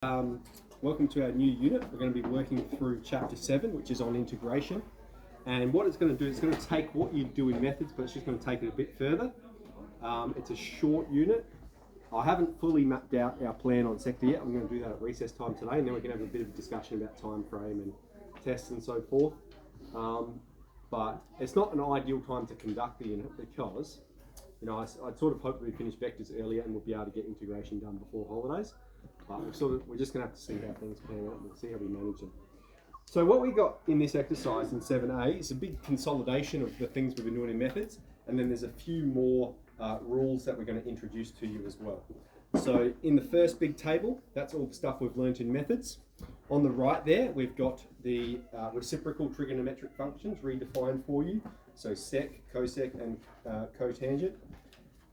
Welcome to our new unit. We're going to be working through chapter 7, which is on integration. And what it's going to do, it's going to take what you do in methods, but it's just going to take it a bit further. It's a short unit. I haven't fully mapped out our plan on sector yet. I'm going to do that at recess time today, and then we can have a bit of a discussion about time frame and tests and so forth. But it's not an ideal time to conduct the unit because, I sort of hope we finish vectors earlier and we'll be able to get integration done before holidays. But we're just going to have to see how things pan out and we'll see how we manage them. So what we got in this exercise in 7a is a big consolidation of the things we've been doing in methods, and then there's a few more rules that we're going to introduce to you as well. So in the first big table, that's all the stuff we've learnt in methods. On the right there, we've got the reciprocal trigonometric functions redefined for you. So sec, cosec, and cotangent.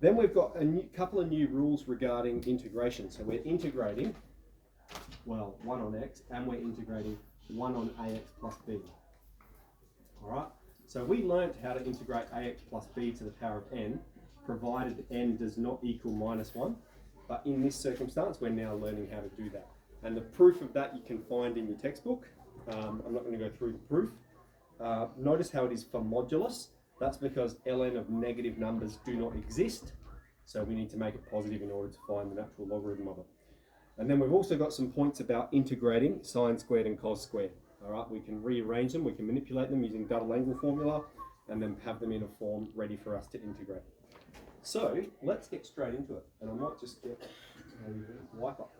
Then we've got a couple of new rules regarding integration. So we're integrating, 1 on x, and we're integrating 1 on ax plus b. All right, so we learnt how to integrate ax plus b to the power of n, provided n does not equal -1. But in this circumstance, we're now learning how to do that. And the proof of that you can find in your textbook. I'm not going to go through the proof. Notice how it is for modulus. That's because ln of negative numbers do not exist. So we need to make it positive in order to find the natural logarithm of it. And then we've also got some points about integrating sine squared and cos squared. All right, we can rearrange them, we can manipulate them using double angle formula, and then have them in a form ready for us to integrate. So let's get straight into it. And I might just get a wipe up.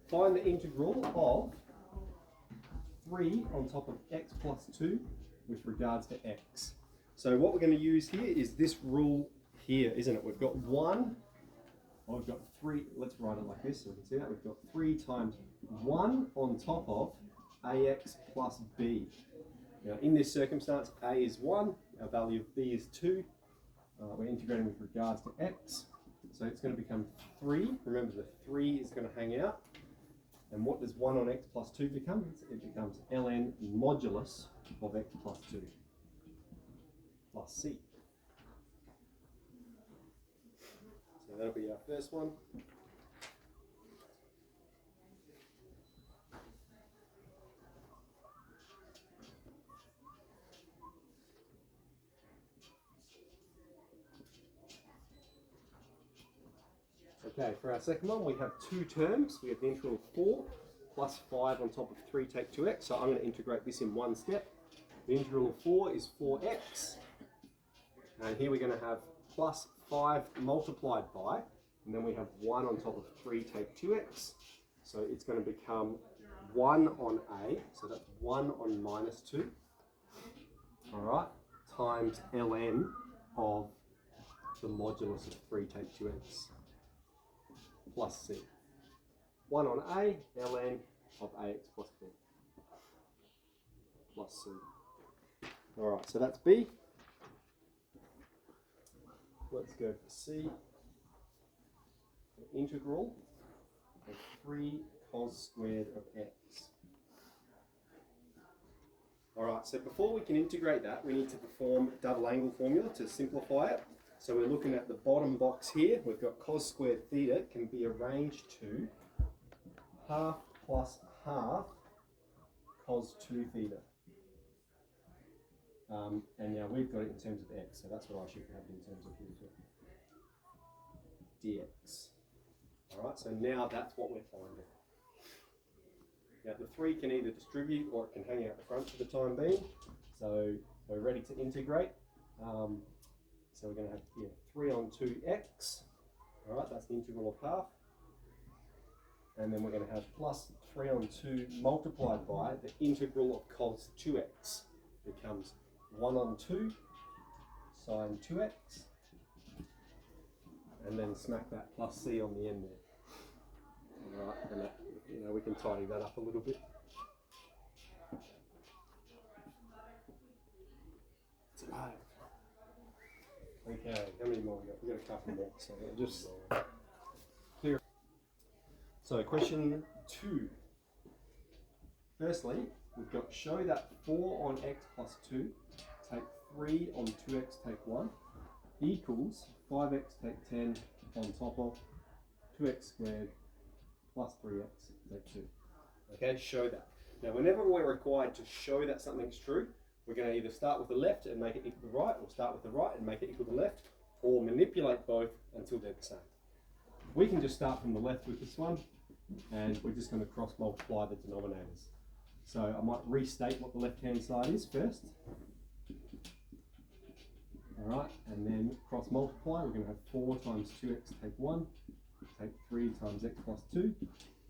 Find the integral of 3 on top of x plus 2 with regards to x. So what we're going to use here is this rule here, isn't it? We've got 1, we've got 3, let's write it like this so we can see that. We've got 3 times 1 on top of ax plus b. Now in this circumstance, a is 1, our value of b is 2. We're integrating with regards to x. So it's going to become 3. Remember, the 3 is going to hang out. And what does 1 on x plus 2 become? It becomes ln modulus of x plus 2 plus c. So that'll be our first one. Okay, for our second one, we have two terms. We have the integral of 4 plus 5 on top of 3 take 2x. So I'm going to integrate this in one step. The integral of 4 is 4x. And here we're going to have plus 5 multiplied by, and then we have 1 on top of 3 take 2x. So it's going to become 1 on a, so that's 1 on minus 2. All right, times ln of the modulus of 3 take 2x. Plus c. 1 on a, ln of ax plus b. Plus c. Alright, so that's b. Let's go for c. The integral of 3 cos squared of x. Alright, so before we can integrate that, we need to perform double angle formula to simplify it. So we're looking at the bottom box here. We've got cos squared theta can be arranged to half plus half cos 2 theta. And now we've got it in terms of x, so that's what I should have in terms of here as well. dx. Alright, so now that's what we're finding. Now the 3 can either distribute or it can hang out the front for the time being. So we're ready to integrate. So we're going to have here 3 on 2x, all right, that's the integral of half. And then we're going to have plus 3 on 2 multiplied by the integral of cos 2x becomes 1 on 2 sine 2x. And then smack that plus c on the end there. All right, and that, we can tidy that up a little bit. Okay, how many more we got? We've got a couple more, so we'll just clear. So question 2. Firstly, we've got show that 4 on x plus 2 take 3 on 2x take 1 equals 5x take 10 on top of 2x squared plus 3x take 2. Okay, show that. Now, whenever we're required to show that something's true, we're going to either start with the left and make it equal to the right, or start with the right and make it equal to the left, or manipulate both until they're the same. We can just start from the left with this one, and we're just going to cross multiply the denominators. So I might restate what the left-hand side is first. All right, and then cross multiply. We're going to have 4 times 2x take 1, take 3 times x plus 2,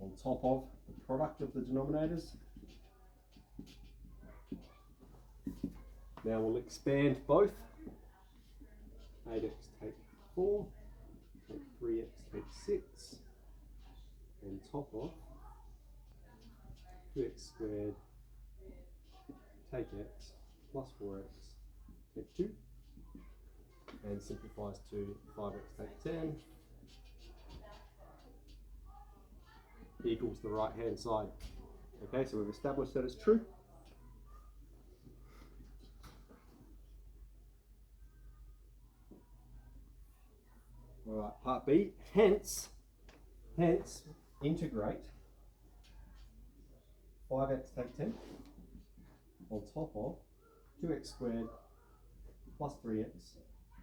on top of the product of the denominators. Now we'll expand both. 8x take 4, take 3x take 6, on top of 2x squared take x plus 4x take 2, and simplifies to 5x take 10 equals the right hand side. Okay, so we've established that it's true. All right, part B, hence integrate 5x take 10 on top of 2x squared plus 3x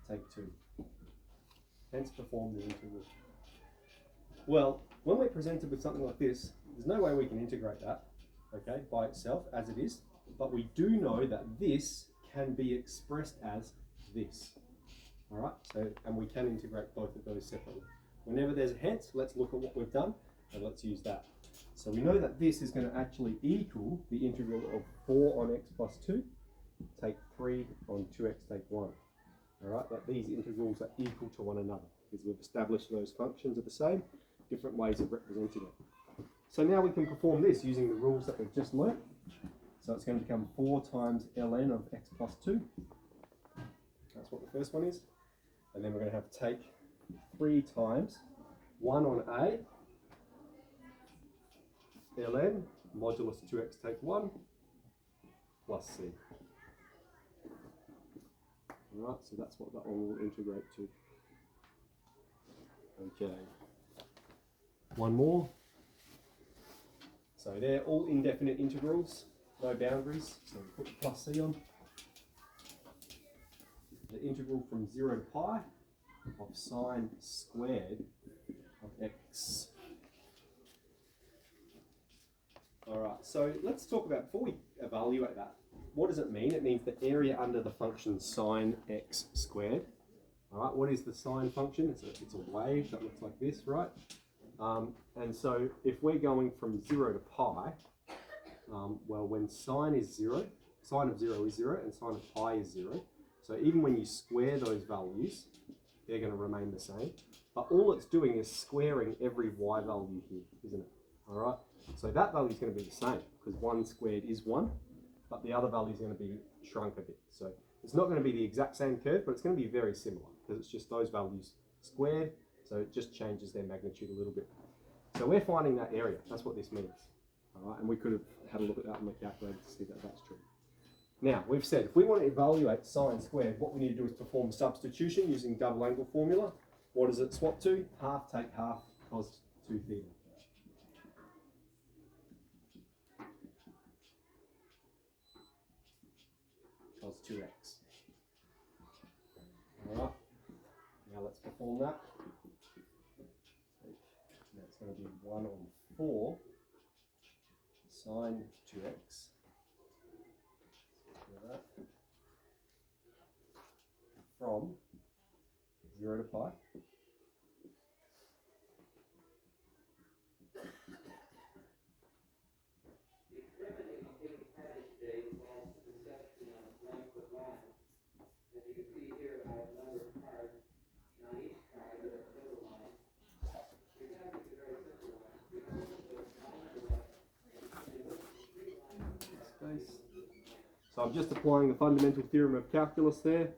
take 2. Hence perform the integral. Well, when we're presented with something like this, there's no way we can integrate that, okay, by itself as it is, but we do know that this can be expressed as this. All right, so, and we can integrate both of those separately. Whenever there's a hence, let's look at what we've done and let's use that. So we know that this is going to actually equal the integral of 4 on x plus 2, take 3 on 2x take 1. All right, that these integrals are equal to one another because we've established those functions are the same, different ways of representing it. So now we can perform this using the rules that we've just learnt. So it's going to become 4 times ln of x plus 2. That's what the first one is. And then we're going to have to take 3 times 1 on a ln modulus 2x take 1 plus c. Alright, so that's what that one will integrate to. Okay. One more. So they're all indefinite integrals, no boundaries, so we put the plus c on. The integral from 0 to pi of sine squared of x. Alright, so let's talk about, before we evaluate that, what does it mean? It means the area under the function sine x squared. Alright, what is the sine function? It's a wave that looks like this, right? And so if we're going from 0 to pi, well, when sine is 0, sine of 0 is 0 and sine of pi is 0. So even when you square those values, they're going to remain the same. But all it's doing is squaring every y value here, isn't it? All right. So that value is going to be the same because 1 squared is 1, but the other value is going to be shrunk a bit. So it's not going to be the exact same curve, but it's going to be very similar because it's just those values squared. So it just changes their magnitude a little bit. So we're finding that area. That's what this means. All right. And we could have had a look at that on the calculator to see that that's true. Now, we've said if we want to evaluate sine squared, what we need to do is perform substitution using double angle formula. What does it swap to? Half take half cos 2 theta. Cos 2x. Alright, now let's perform that. Now it's going to be 1 on 4 sine 2x. That. From 0 to pi. So I'm just applying the fundamental theorem of calculus there.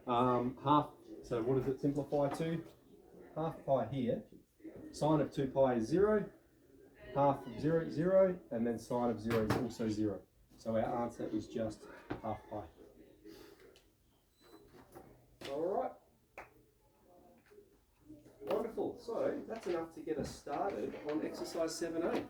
So what does it simplify to? Half pi here. Sine of 2 pi is 0. Half of 0 is 0. And then sine of 0 is also 0. So our answer is just half pi. Wonderful. So that's enough to get us started on exercise 7A.